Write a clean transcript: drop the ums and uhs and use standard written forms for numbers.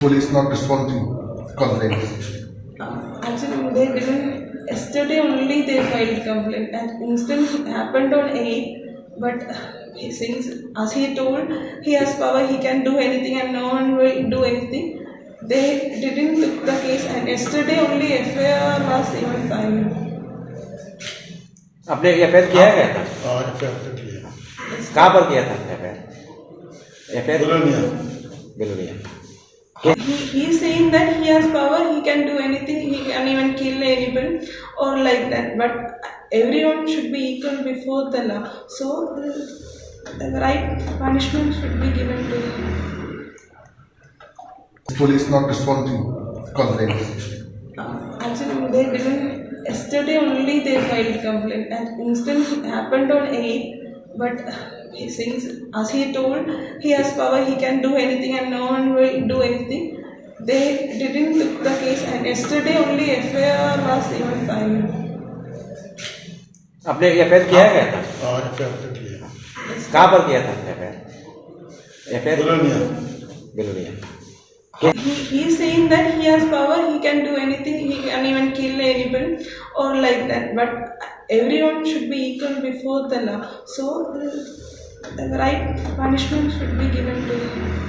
Police not responding complaint. Actually, they didn't. Yesterday only they filed complaint, and incident happened on 8th. But since, as he told, he has power, he can do anything, and no one will do anything. They didn't look the case, and yesterday only FIR was even filed. आपने FIR किया है क्या था? FIR तो किया। कहाँ पर किया था FIR? Belonia. He is saying that he has power, he can do anything, he can even kill anyone or like that. But everyone should be equal before the law. So the right punishment should be given to him. Police not responding complaint. Actually, they didn't. Yesterday only they filed complaint, and incident happened on 8th. But since, as he told, he has power, he can do anything, and no one will do anything. They didn't look the case, and yesterday only FIR was even filed. आपने FIR किया है क्या था? FIR तो किया। कहाँ पर किया था FIR? Belonia. He is saying that he has power, he can do anything, he can even kill anyone or like that. But everyone should be equal before the law. So the right punishment should be given to him.